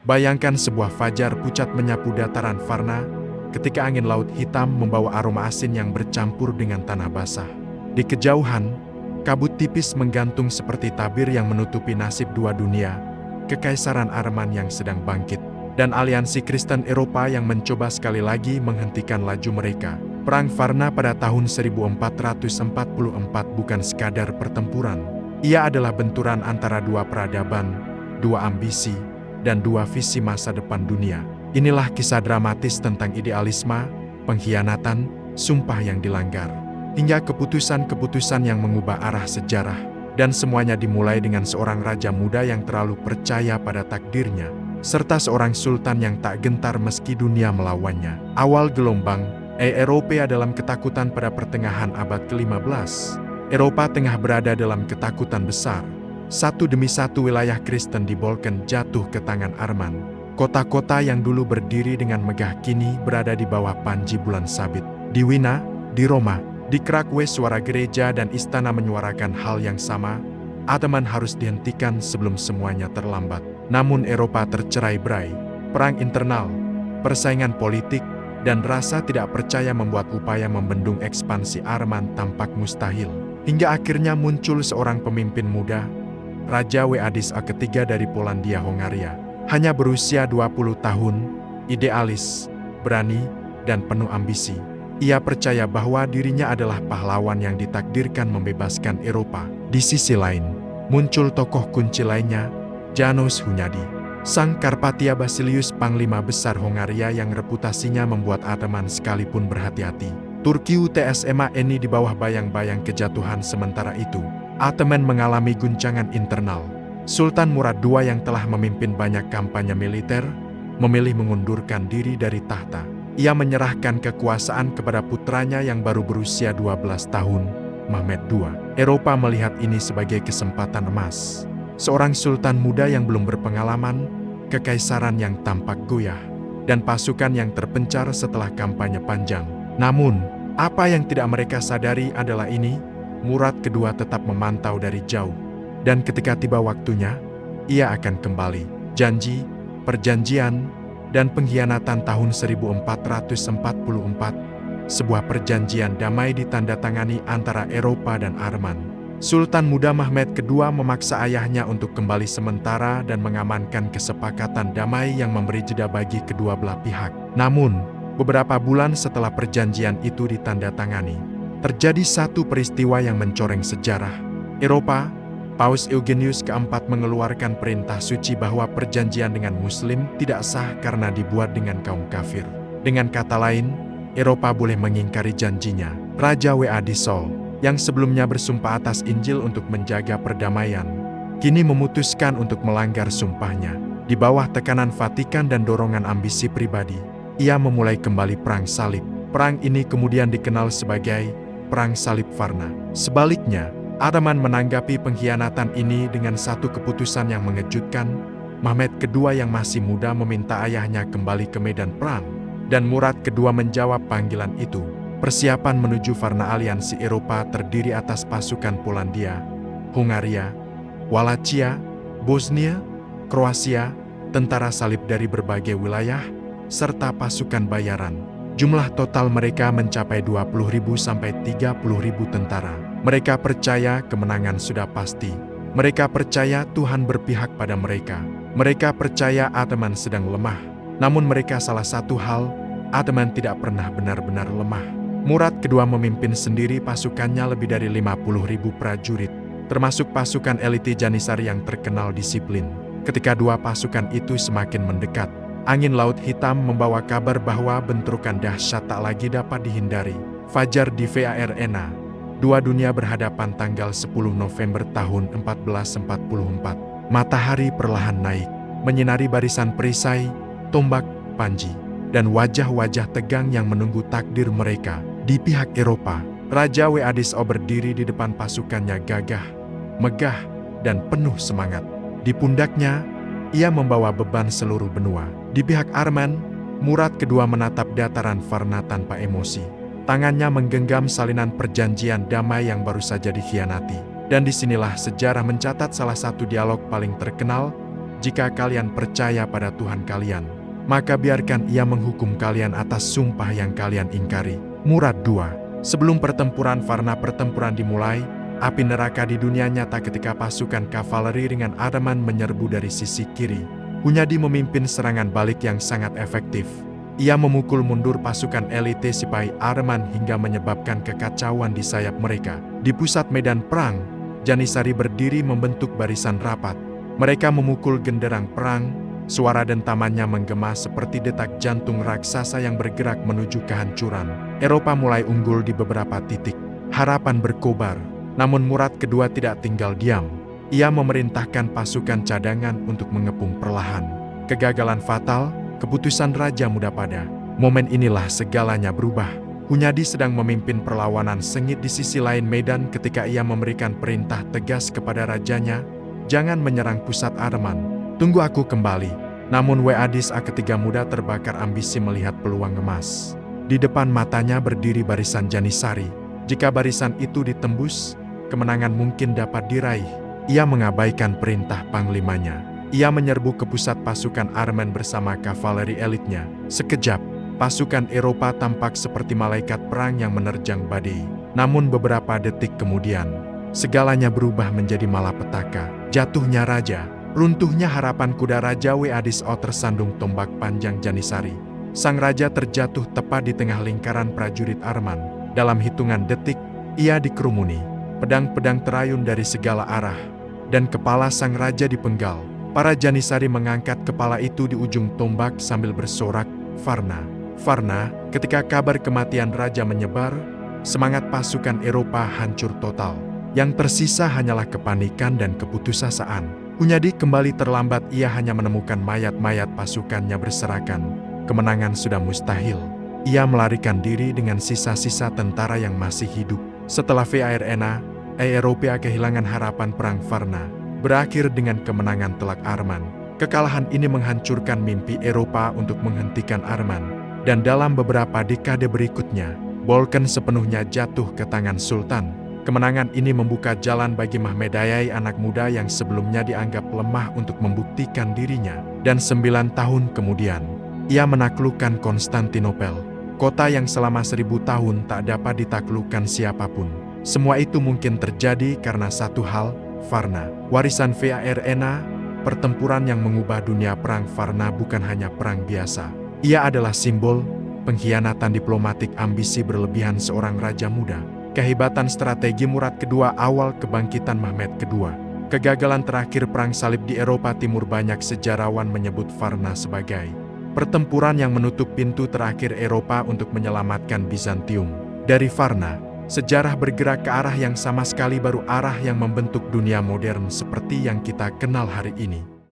Bayangkan sebuah fajar pucat menyapu dataran Varna, ketika angin laut hitam membawa aroma asin yang bercampur dengan tanah basah. Di kejauhan, kabut tipis menggantung seperti tabir yang menutupi nasib dua dunia, Kekaisaran Arman yang sedang bangkit, dan aliansi Kristen Eropa yang mencoba sekali lagi menghentikan laju mereka. Perang Varna pada tahun 1444 bukan sekadar pertempuran. Ia adalah benturan antara dua peradaban, dua ambisi, dan dua visi masa depan dunia. Inilah kisah dramatis tentang idealisme, pengkhianatan, sumpah yang dilanggar, hingga keputusan-keputusan yang mengubah arah sejarah. Dan semuanya dimulai dengan seorang raja muda yang terlalu percaya pada takdirnya, serta seorang sultan yang tak gentar meski dunia melawannya. Awal gelombang Eropa dalam ketakutan pada pertengahan abad ke-15. Eropa tengah berada dalam ketakutan besar. Satu demi satu wilayah Kristen di Balkan jatuh ke tangan Arman. Kota-kota yang dulu berdiri dengan megah kini berada di bawah panji bulan sabit. Di Wina, di Roma, di Krakow suara gereja dan istana menyuarakan hal yang sama. Ottoman harus dihentikan sebelum semuanya terlambat. Namun Eropa tercerai-berai. Perang internal, persaingan politik, dan rasa tidak percaya membuat upaya membendung ekspansi Arman tampak mustahil. Hingga akhirnya muncul seorang pemimpin muda, Raja Weadis ketiga dari Polandia Hongaria. Hanya berusia 20 tahun, idealis, berani, dan penuh ambisi. Ia percaya bahwa dirinya adalah pahlawan yang ditakdirkan membebaskan Eropa. Di sisi lain, muncul tokoh kunci lainnya, János Hunyadi, sang Karpatia Basilius Panglima Besar Hongaria yang reputasinya membuat Ottoman sekalipun berhati-hati. Turki UTSMA ini di bawah bayang-bayang kejatuhan. Sementara itu, Ottoman mengalami guncangan internal. Sultan Murad II yang telah memimpin banyak kampanye militer, memilih mengundurkan diri dari tahta. Ia menyerahkan kekuasaan kepada putranya yang baru berusia 12 tahun, Mehmed II. Eropa melihat ini sebagai kesempatan emas. Seorang sultan muda yang belum berpengalaman, kekaisaran yang tampak goyah, dan pasukan yang terpencar setelah kampanye panjang. Namun, apa yang tidak mereka sadari adalah ini, Murad II tetap memantau dari jauh. Dan ketika tiba waktunya, ia akan kembali. Janji, perjanjian, dan pengkhianatan tahun 1444, sebuah perjanjian damai ditandatangani antara Eropa dan Arman. Sultan muda Mehmed II memaksa ayahnya untuk kembali sementara dan mengamankan kesepakatan damai yang memberi jeda bagi kedua belah pihak. Namun, beberapa bulan setelah perjanjian itu ditandatangani, terjadi satu peristiwa yang mencoreng sejarah. Eropa, Paus Eugenius keempat mengeluarkan perintah suci bahwa perjanjian dengan Muslim tidak sah karena dibuat dengan kaum kafir. Dengan kata lain, Eropa boleh mengingkari janjinya. Raja Weadis, yang sebelumnya bersumpah atas Injil untuk menjaga perdamaian, kini memutuskan untuk melanggar sumpahnya. Di bawah tekanan Vatikan dan dorongan ambisi pribadi, ia memulai kembali Perang Salib. Perang ini kemudian dikenal sebagai Perang Salib Varna. Sebaliknya, Ottoman menanggapi pengkhianatan ini dengan satu keputusan yang mengejutkan. Mehmed II yang masih muda meminta ayahnya kembali ke medan perang, dan Murad II menjawab panggilan itu. Persiapan menuju Varna aliansi Eropa terdiri atas pasukan Polandia, Hongaria, Wallachia, Bosnia, Kroasia, tentara salib dari berbagai wilayah, serta pasukan bayaran. Jumlah total mereka mencapai 20.000 sampai 30.000 tentara. Mereka percaya kemenangan sudah pasti. Mereka percaya Tuhan berpihak pada mereka. Mereka percaya Ottoman sedang lemah. Namun mereka salah satu hal, Ottoman tidak pernah benar-benar lemah. Murad II memimpin sendiri pasukannya lebih dari 50.000 prajurit, termasuk pasukan elit Janissary yang terkenal disiplin. Ketika dua pasukan itu semakin mendekat, angin laut hitam membawa kabar bahwa bentrokan dahsyat tak lagi dapat dihindari. Fajar di Varna, dua dunia berhadapan tanggal 10 November tahun 1444. Matahari perlahan naik, menyinari barisan perisai, tombak, panji, dan wajah-wajah tegang yang menunggu takdir mereka. Di pihak Eropa, Raja Weadis berdiri di depan pasukannya gagah, megah, dan penuh semangat. Di pundaknya, ia membawa beban seluruh benua. Di pihak Arman, Murad II menatap dataran Varna tanpa emosi. Tangannya menggenggam salinan perjanjian damai yang baru saja dikhianati. Dan disinilah sejarah mencatat salah satu dialog paling terkenal, jika kalian percaya pada Tuhan kalian, maka biarkan Ia menghukum kalian atas sumpah yang kalian ingkari. Murad 2. Sebelum pertempuran dimulai, api neraka di dunia nyata ketika pasukan kavaleri ringan Arman menyerbu dari sisi kiri. Hunyadi memimpin serangan balik yang sangat efektif. Ia memukul mundur pasukan elite Sipahi Arman hingga menyebabkan kekacauan di sayap mereka. Di pusat medan perang, Janisari berdiri membentuk barisan rapat. Mereka memukul genderang perang, suara dentamannya menggema seperti detak jantung raksasa yang bergerak menuju kehancuran. Eropa mulai unggul di beberapa titik. Harapan berkobar, namun Murad kedua tidak tinggal diam. Ia memerintahkan pasukan cadangan untuk mengepung perlahan. Kegagalan fatal, keputusan Raja Muda pada momen inilah segalanya berubah. Hunyadi sedang memimpin perlawanan sengit di sisi lain medan ketika ia memberikan perintah tegas kepada rajanya, "Jangan menyerang pusat Arman. Tunggu aku kembali." Namun Wadis A ketiga muda terbakar ambisi melihat peluang emas. Di depan matanya berdiri barisan Janisari. Jika barisan itu ditembus, kemenangan mungkin dapat diraih. Ia mengabaikan perintah panglimanya. Ia menyerbu ke pusat pasukan Arman bersama kavaleri elitnya. Sekejap, pasukan Eropa tampak seperti malaikat perang yang menerjang badai. Namun beberapa detik kemudian, segalanya berubah menjadi malapetaka. Jatuhnya raja, runtuhnya harapan kuda Raja Wadis O tersandung tombak panjang Janisari. Sang raja terjatuh tepat di tengah lingkaran prajurit Arman. Dalam hitungan detik, ia dikerumuni. Pedang-pedang terayun dari segala arah, dan kepala sang raja dipenggal. Para Janisari mengangkat kepala itu di ujung tombak sambil bersorak, "Varna, Varna." Ketika kabar kematian raja menyebar, semangat pasukan Eropa hancur total. Yang tersisa hanyalah kepanikan dan keputusasaan. Hunyadi kembali terlambat, ia hanya menemukan mayat-mayat pasukannya berserakan. Kemenangan sudah mustahil. Ia melarikan diri dengan sisa-sisa tentara yang masih hidup. Setelah Varna, Eropa kehilangan harapan perang Varna. Berakhir dengan kemenangan telak Arman. Kekalahan ini menghancurkan mimpi Eropa untuk menghentikan Arman. Dan dalam beberapa dekade berikutnya, Balkan sepenuhnya jatuh ke tangan Sultan. Kemenangan ini membuka jalan bagi Mahmedayai anak muda yang sebelumnya dianggap lemah untuk membuktikan dirinya. Dan 9 tahun kemudian, ia menaklukkan Konstantinopel, kota yang selama 1000 tahun tak dapat ditaklukkan siapapun. Semua itu mungkin terjadi karena satu hal, Varna. Warisan Varna, pertempuran yang mengubah dunia. Perang Varna bukan hanya perang biasa. Ia adalah simbol pengkhianatan diplomatik, ambisi berlebihan seorang raja muda, kehebatan strategi Murad kedua awal kebangkitan Mehmed kedua. Kegagalan terakhir perang salib di Eropa Timur. Banyak sejarawan menyebut Varna sebagai pertempuran yang menutup pintu terakhir Eropa untuk menyelamatkan Bizantium. Dari Varna, sejarah bergerak ke arah yang sama sekali baru, arah yang membentuk dunia modern seperti yang kita kenal hari ini.